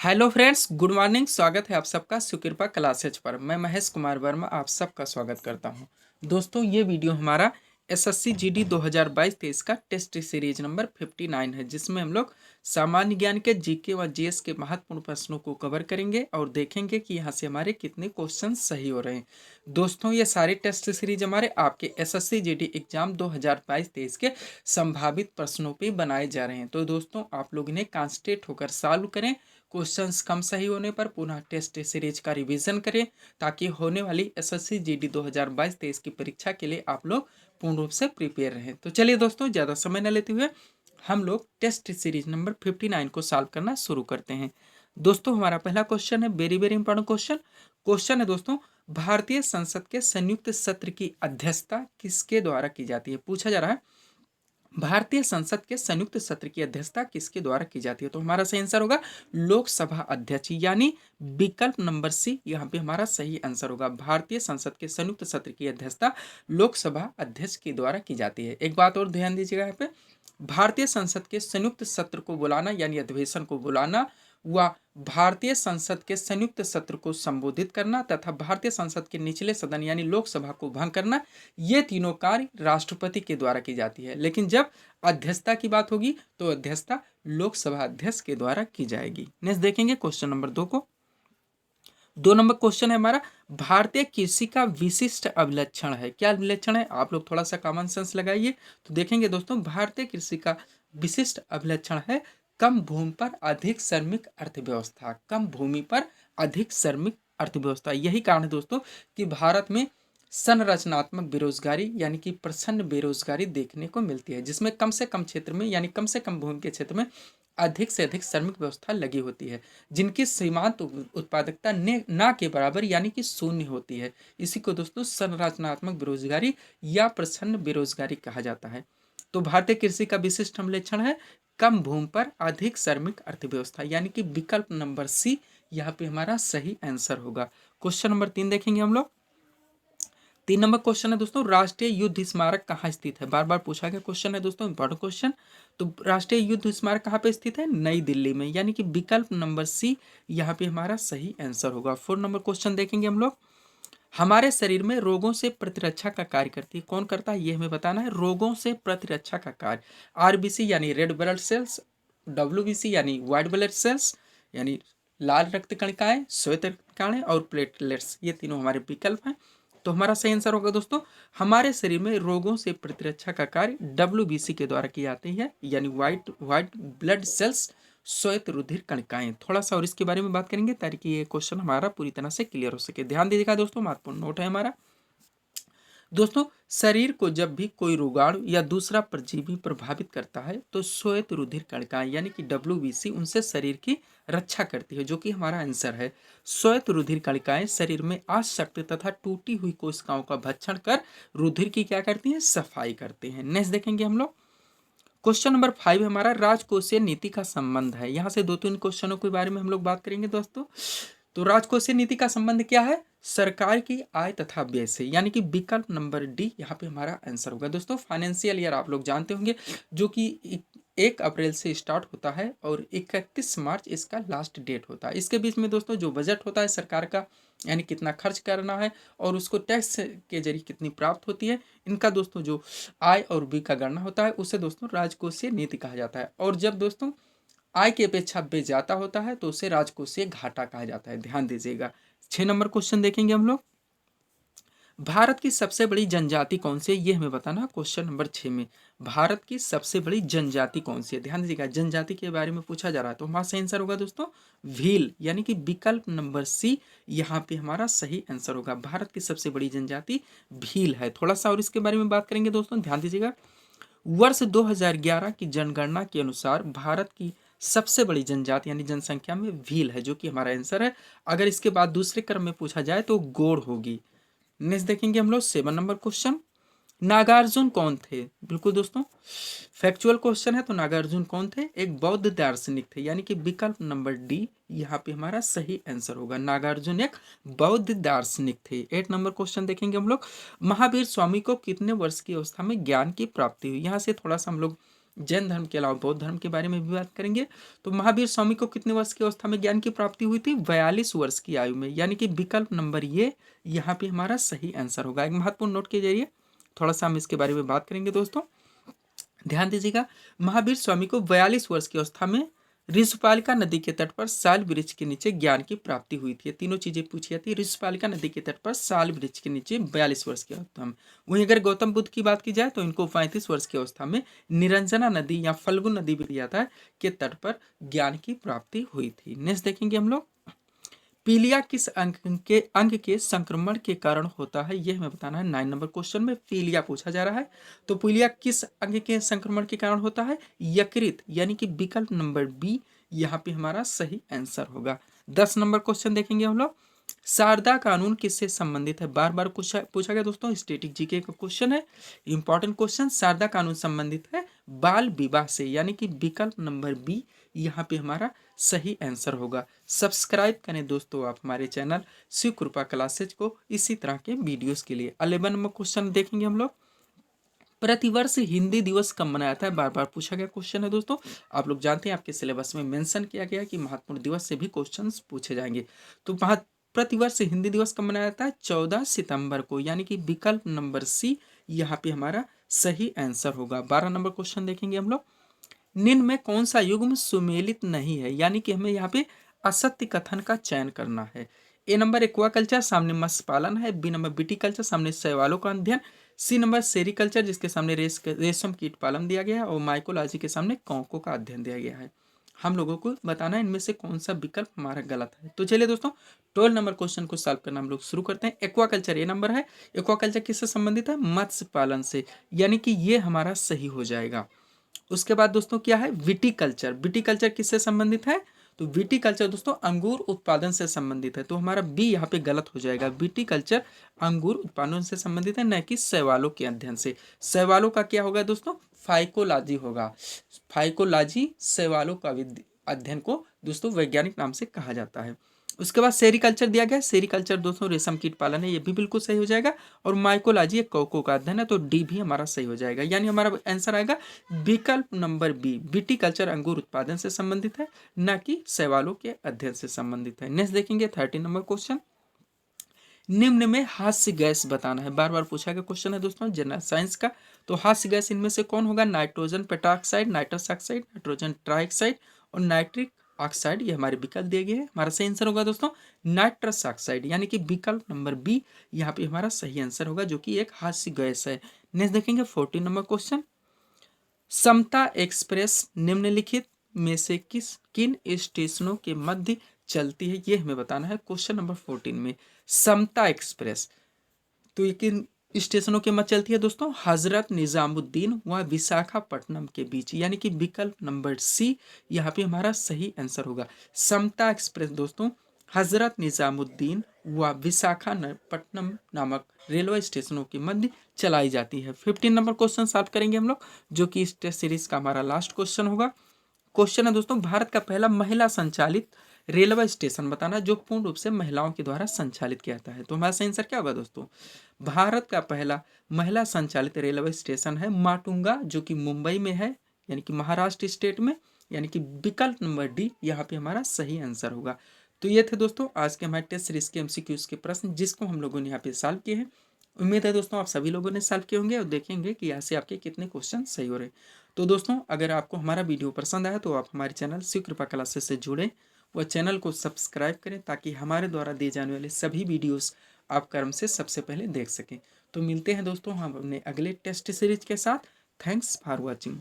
Hello friends, good morning. स्वागत है आप सबका सुकृपा क्लासेज पर। मैं महेश कुमार वर्मा आप सबका स्वागत करता हूं। दोस्तों, ये वीडियो हमारा एसएससी जीडी 2022-23 का टेस्ट सीरीज नंबर 59 है, जिसमें हम लोग सामान्य ज्ञान के जीके व जीएस के महत्वपूर्ण प्रश्नों को कवर करेंगे और देखेंगे कि यहाँ से हमारे कितने क्वेश्चन सही हो रहे हैं। दोस्तों, ये सारे टेस्ट सीरीज हमारे आपके एसएससी जीडी एग्जाम 2022-23 के संभावित प्रश्नों पर बनाए जा रहे हैं। तो दोस्तों, आप लोग इन्हें कॉन्सेंट्रेट होकर सॉल्व करें। क्वेश्चंस कम सही होने पर पुनः टेस्ट सीरीज का रिवीजन करें, ताकि होने वाली एसएससी जीडी 2022-23 की परीक्षा के लिए आप लोग पूर्ण रूप से प्रिपेयर रहें। तो चलिए दोस्तों, ज़्यादा समय न लेते हुए हम लोग टेस्ट सीरीज नंबर 59 को सॉल्व करना शुरू करते हैं। दोस्तों, हमारा पहला क्वेश्चन है, very very important question. Question है दोस्तों, भारतीय संसद के संयुक्त सत्र की अध्यक्षता किसके द्वारा की जाती है? पूछा जा रहा है भारतीय संसद के संयुक्त सत्र की अध्यक्षता किसके द्वारा की जाती है? तो हमारा सही आंसर होगा लोकसभा अध्यक्ष, यानी विकल्प नंबर सी यहाँ पे हमारा सही आंसर होगा। भारतीय संसद के संयुक्त सत्र की अध्यक्षता लोकसभा अध्यक्ष के द्वारा की जाती है। एक बात और ध्यान दीजिएगा, यहाँ पे भारतीय संसद के संयुक्त सत्र को बुलाना यानी अधिवेशन को बुलाना व भारतीय संसद के संयुक्त सत्र को संबोधित करना तथा भारतीय संसद के निचले सदन यानी लोकसभा को भंग करना, ये तीनों कार्य राष्ट्रपति के द्वारा की जाती है। लेकिन जब अध्यक्षता की बात होगी तो अध्यक्षता लोकसभा अध्यक्ष के द्वारा की जाएगी। नेक्स्ट देखेंगे क्वेश्चन नंबर 2 को। 2 नंबर क्वेश्चन है हमारा, भारतीय कृषि का विशिष्ट अभिलक्षण है। क्या अभिलक्षण है? आप लोग थोड़ा सा कॉमन सेंस लगाइए तो देखेंगे दोस्तों, भारतीय कृषि का विशिष्ट अभिलक्षण है कम भूमि पर अधिक श्रमिक अर्थव्यवस्था। कम भूमि पर अधिक श्रमिक अर्थव्यवस्था। यही कारण है दोस्तों कि भारत में संरचनात्मक बेरोजगारी यानी कि प्रचंड बेरोजगारी देखने को मिलती है, जिसमें कम से कम क्षेत्र में यानी कम से कम भूमि के क्षेत्र में अधिक से अधिक श्रमिक व्यवस्था लगी होती है, जिनकी सीमांत उत्पादकता ना के बराबर यानी कि शून्य होती है। इसी को दोस्तों संरचनात्मक बेरोजगारी या प्रचंड बेरोजगारी कहा जाता है। तो भारतीय कृषि का विशिष्ट लक्षण है कम भूमि पर अधिक श्रमिक अर्थव्यवस्था, यानी कि विकल्प नंबर सी यहाँ पे हमारा सही आंसर होगा। क्वेश्चन नंबर 3 देखेंगे हम लोग। 3 नंबर क्वेश्चन है दोस्तों, राष्ट्रीय युद्ध स्मारक कहाँ स्थित है? बार बार पूछा गया क्वेश्चन है दोस्तों, इंपॉर्टेंट क्वेश्चन। तो राष्ट्रीय युद्ध स्मारक कहाँ पे स्थित है? नई दिल्ली में, यानी कि विकल्प नंबर सी यहाँ पे हमारा सही आंसर होगा। 4 नंबर क्वेश्चन देखेंगे हम लोग, हमारे शरीर में रोगों से प्रतिरक्षा का कार्य करती है। कौन करता है ये हमें बताना है। रोगों से प्रतिरक्षा का कार्य आरबीसी यानी रेड ब्लड सेल्स, डब्ल्यूबीसी यानी व्हाइट ब्लड सेल्स यानी लाल रक्त कणिकाएं, श्वेत रक्त कणिकाएं और प्लेटलेट्स, ये तीनों हमारे विकल्प हैं। तो हमारा सही आंसर होगा दोस्तों, हमारे शरीर में रोगों से प्रतिरक्षा का कार्य डब्ल्यूबीसी के द्वारा की जाती है, यानी व्हाइट ब्लड सेल्स, श्वेत रुधिर कणिकाएं। थोड़ा सा और इसके बारे में बात करेंगे ताकि ये क्वेश्चन हमारा पूरी तरह से क्लियर हो सके। ध्यान दीजिएगा दोस्तों, महत्वपूर्ण नोट है हमारा। दोस्तों, शरीर को जब भी कोई रोगाणु या दूसरा परजीवी प्रभावित करता है तो श्वेत रुधिर कणिकाएं यानी कि डब्ल्यूबीसी उनसे शरीर की रक्षा करती है, जो कि हमारा आंसर है। श्वेत रुधिर कणिकाएं शरीर में आसक्त तथा टूटी हुई कोशिकाओं का भक्षण कर रुधिर की क्या करती हैं? सफाई करते हैं। नेक्स्ट देखेंगे हम लोग। क्वेश्चन नंबर 5 हमारा राजकोषीय नीति का संबंध है। यहाँ से 2-3 क्वेश्चनों के बारे में हम लोग बात करेंगे दोस्तों। तो राजकोषीय नीति का संबंध क्या है? सरकार की आय तथा व्यय से, यानी कि विकल्प नंबर डी यहाँ पे हमारा आंसर होगा। दोस्तों, फाइनेंशियल ईयर आप लोग जानते होंगे, जो कि 1 अप्रैल से स्टार्ट होता है और 31 मार्च इसका लास्ट डेट होता है। इसके बीच में दोस्तों जो बजट होता है सरकार का, यानी कितना खर्च करना है और उसको टैक्स के जरिए कितनी प्राप्त होती है, इनका दोस्तों जो आय और व्यय का गणना होता है उसे दोस्तों राजकोषीय नीति कहा जाता है। और जब दोस्तों आय की अपेक्षा व्यय ज्यादा होता है तो उसे राजकोषीय घाटा कहा जाता है। ध्यान दीजिएगा। 6 नंबर क्वेश्चन देखेंगे हम लोग, भारत की सबसे बड़ी जनजाति कौन सी है? ये हमें बताना। क्वेश्चन नंबर 6 में भारत की सबसे बड़ी जनजाति कौन सी है? ध्यान दीजिएगा, जनजाति के बारे में पूछा जा रहा है। तो हमारा सही आंसर होगा दोस्तों भील, यानी कि विकल्प नंबर सी यहाँ पे हमारा सही आंसर होगा। भारत की सबसे बड़ी जनजाति भील है। थोड़ा सा और इसके बारे में बात करेंगे दोस्तों, ध्यान दीजिएगा। वर्ष 2011 की जनगणना के अनुसार भारत की सबसे बड़ी जनजाति यानी जनसंख्या में भील है, जो कि हमारा आंसर है। अगर इसके बाद दूसरे क्रम में पूछा जाए तो गोड़ होगी। नेक्स्ट देखेंगे हम लोग 7 नंबर क्वेश्चन, नागार्जुन कौन थे? बिल्कुल दोस्तों फैक्चुअल क्वेश्चन है। तो नागार्जुन कौन थे? एक बौद्ध दार्शनिक थे, यानी कि विकल्प नंबर डी यहाँ पे हमारा सही आंसर होगा। नागार्जुन एक बौद्ध दार्शनिक थे। 8 नंबर क्वेश्चन देखेंगे हम लोग, महावीर स्वामी को कितने वर्ष की अवस्था में ज्ञान की प्राप्ति हुई? यहाँ से थोड़ा सा हम लोग जैन धर्म के अलावा बौद्ध धर्म के बारे में भी बात करेंगे। तो महावीर स्वामी को कितने वर्ष की अवस्था में ज्ञान की प्राप्ति हुई थी? 42 वर्ष की आयु में, यानी कि विकल्प नंबर ये यहाँ पे हमारा सही आंसर होगा। एक महत्वपूर्ण नोट के जरिए थोड़ा सा हम इसके बारे में बात करेंगे दोस्तों, ध्यान दीजिएगा। महावीर स्वामी को 42 वर्ष की अवस्था में ऋषिपालिका नदी के तट पर साल वृक्ष के नीचे ज्ञान की प्राप्ति हुई थी। तीनों चीजें पूछी जाती है। ऋषिपालिका नदी के तट पर साल वृक्ष के नीचे 42 वर्ष की अवस्था में। वहीं अगर गौतम बुद्ध की बात की जाए तो इनको 35 वर्ष की अवस्था में निरंजना नदी या फल्गु नदी भी जाता है के तट पर ज्ञान की प्राप्ति हुई थी। नेक्स्ट देखेंगे हम लोग, पीलिया किस अंग के संक्रमण के कारण होता है, यह हमें बताना है। 9 नंबर क्वेश्चन में पीलिया पूछा जा रहा है। तो पीलिया किस अंग के संक्रमण के कारण होता है? यकृत, यानी कि विकल्प नंबर बी यहाँ पे हमारा सही आंसर होगा। 10 नंबर क्वेश्चन देखेंगे हम लोग, शारदा कानून किससे संबंधित है? बार बार पूछा गया दोस्तों, स्टैटिक जीके का क्वेश्चन है, इंपॉर्टेंट क्वेश्चन। शारदा कानून संबंधित है बाल विवाह से, यानी कि विकल्प नंबर बी यहाँ पे हमारा सही आंसर होगा। सब्सक्राइब करें दोस्तों आप हमारे चैनल शिव कृपा क्लासेज को इसी तरह के वीडियोस के लिए। 11 नंबर क्वेश्चन देखेंगे हम लोग, प्रतिवर्ष हिंदी दिवस कब मनाया जाता है? बार बार पूछा गया क्वेश्चन है दोस्तों। आप लोग जानते हैं आपके सिलेबस में मेंशन किया गया कि महत्वपूर्ण दिवस से भी क्वेश्चंस पूछे जाएंगे। तो प्रतिवर्ष हिंदी दिवस कब मनाया जाता है? 14 सितंबर को, यानी कि विकल्प नंबर सी यहाँ पे हमारा सही आंसर होगा। 12 नंबर क्वेश्चन देखेंगे हम लोग, निम्न में कौन सा युग्म सुमेलित नहीं है? यानी कि हमें यहाँ पे असत्य कथन का चयन करना है। ए नंबर एक्वाकल्चर, सामने मत्स्य पालन है। बी नंबर विटीकल्चर, सामने शैवालों का अध्ययन। सी नंबर सेरिकल्चर, जिसके सामने रेशम कीट पालन दिया गया है। और माइकोलॉजी के सामने कौकों का अध्ययन दिया गया है। हम लोगों को बताना है इनमें से कौन सा विकल्प हमारा गलत है। तो चलिए दोस्तों 12 नंबर क्वेश्चन को सॉल्व करना हम लोग शुरू करते हैं। एक्वाकल्चर ए नंबर है। एक्वाकल्चर किससे संबंधित है? मत्स्य पालन से, यानी कि ये हमारा सही हो जाएगा। उसके बाद दोस्तों क्या है? विटीकल्चर। विटीकल्चर किससे संबंधित है? तो विटीकल्चर दोस्तों अंगूर उत्पादन से संबंधित है। तो हमारा बी यहाँ पे गलत हो जाएगा। विटीकल्चर अंगूर उत्पादन से संबंधित है, न कि शैवालों के अध्ययन से। शैवालों का क्या होगा दोस्तों? फाइकोलॉजी होगा। फाइकोलॉजी शैवालों का अध्ययन को दोस्तों वैज्ञानिक नाम से कहा जाता है। उसके बाद सेरिकल्चर दिया गया। सेरिकल्चर दोस्तों रेशम कीट पालन है, ये भी बिल्कुल सही हो जाएगा। और माइकोलॉजी एक कौकों का अध्ययन है, तो डी भी हमारा सही हो जाएगा। यानी हमारा आंसर आएगा विकल्प नंबर बी, विटीकल्चर अंगूर उत्पादन से संबंधित है, न कि शैवालों के अध्ययन से संबंधित है। नेक्स्ट देखेंगे 13 नंबर क्वेश्चन, निम्न में हास्य गैस बताना है। बार बार पूछा गया क्वेश्चन है दोस्तों जनरल साइंस का। तो हास्य गैस इनमें से कौन होगा? Nitrogen pentoxide, nitrous oxide, nitrogen trioxide और नाइट्रिक ऑक्साइड, ये हमारे विकल्प दिए गए हैं। हमारा सही आंसर होगा दोस्तों नाइट्रस ऑक्साइड, यानी कि विकल्प नंबर बी यहाँ पे हमारा सही आंसर होगा, जो कि एक हास्य गैस है। नेक्स्ट देखेंगे 14 नंबर क्वेश्चन, समता एक्सप्रेस निम्नलिखित में से किन स्टेशनों के मध्य चलती है? ये हमें बताना है क्वेश्चन नंबर 14 में। समता एक्सप्रेस तो ये किन स्टेशनों के मध्य चलती है दोस्तों? हजरत निजामुद्दीन व विशाखापट्टनम के बीच, यानी कि विकल्प नंबर सी यहाँ पे हमारा सही आंसर होगा। समता एक्सप्रेस दोस्तों हजरत निजामुद्दीन व विशाखापट्टनम नामक रेलवे स्टेशनों के मध्य चलाई जाती है। 15 नंबर क्वेश्चन सॉल्व करेंगे हम लोग, जो कि इस टेस्ट सीरीज का हमारा लास्ट क्वेश्चन होगा। क्वेश्चन है दोस्तों, भारत का पहला महिला संचालित रेलवे स्टेशन बताना जो पूर्ण रूप से महिलाओं के द्वारा संचालित किया जाता है। तो हमारा सही आंसर क्या होगा दोस्तों? भारत का पहला महिला संचालित रेलवे स्टेशन है माटुंगा, जो कि मुंबई में है, यानी कि महाराष्ट्र स्टेट में, यानी कि विकल्प नंबर डी यहाँ पे हमारा सही आंसर होगा। तो ये थे दोस्तों आज के हमारे टेस्ट सीरीज के एमसीक्यूज के प्रश्न, जिसको हम लोगों ने यहाँ पे सॉल्व किए हैं। उम्मीद है दोस्तों आप सभी लोगों ने सॉल्व किए होंगे और देखेंगे कि यहाँ से आपके कितने क्वेश्चन सही हो रहे हैं। तो दोस्तों अगर आपको हमारा वीडियो पसंद आया तो आप हमारे चैनल शिव कृपा क्लासेस से जुड़ें व चैनल को सब्सक्राइब करें, ताकि हमारे द्वारा दिए जाने वाले सभी वीडियोस आप क्रम से सबसे पहले देख सकें। तो मिलते हैं दोस्तों हम अपने अगले टेस्ट सीरीज के साथ। Thanks for watching.